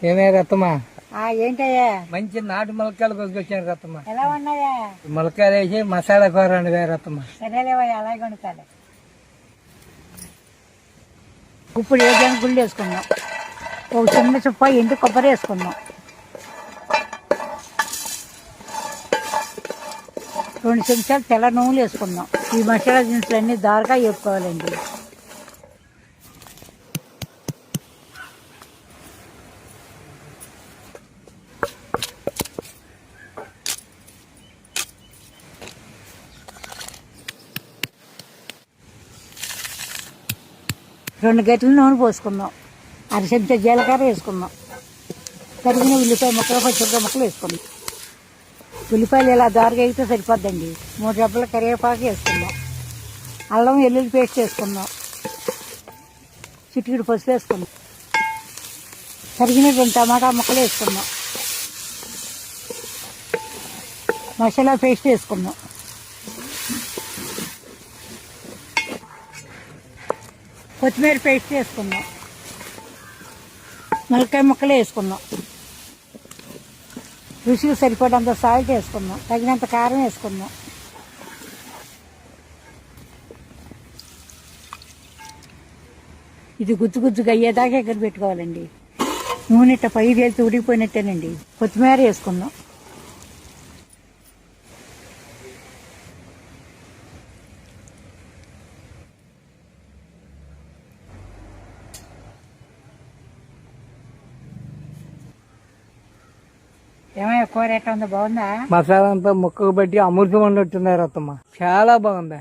ఏమే రత్తమ్మా, ఏంటయ్యా? మంచి నాటు మొలకాయలు కొనుకొచ్చాను రత్తమ్మా. ఎలా ఉన్నాయా? మొలకాయలు వేసి మసాలా కూర వండుగా రత్తమ్మా. సరేలేవయ్యా, అలాగే వండుతాను. ఇప్పుడు ఏదైనా గుళ్ళు వేసుకున్నాం. ఒక చిన్న చుప్ప ఎండు కొబ్బరి వేసుకున్నాం. 2 చెంచాలు తెల్ల నూనెలు వేసుకున్నాం. ఈ మసాలా దినుసులు అన్నీ దారుగా వేపుకోవాలండి. రెండు గంటల నూనె పోసుకున్నాం. 1/2 చెంచా జీలకర్ర వేసుకున్నాం. తరిగిన ఉల్లిపాయ ముక్కలు, పచ్చిమిరపకాయ ముక్కలు వేసుకున్నాం. ఉల్లిపాయలు ఇలా దారుగా అయితే సరిపోద్దండి. 3 రెబ్బల కరివేపాకు వేసుకున్నాం. అల్లం వెల్లుల్లి పేస్ట్ వేసుకున్నాం. చిటికెడు పసుపు వేసుకున్నాం. తరిగిన 2 టమాటా ముక్కలు వేసుకున్నాం. మసాలా పేస్ట్ వేసుకున్నాం. కొత్తిమీర పేస్ట్ వేసుకున్నాం. మిరపకాయ ముక్కలు వేసుకున్నాం. రుచికి సరిపడంత సాల్ట్ వేసుకున్నాం. తగినంత కారం వేసుకున్నాం. ఇది గుజ్జు గుజ్జుగా అయ్యేదాకా ఎక్కడ పెట్టుకోవాలండి. నూనె పై వేసి ఉడికిపోయినట్టేనండి. కొత్తిమీర వేసుకున్నాం. ఏమయ్యా, కూర ఎట్లా ఉందో? బాగుందా? మసాలా అంతా ముక్కకు బట్టి అమృతం ఉన్నట్టున్నారు రత్తమ్మ. చాలా బాగుందా.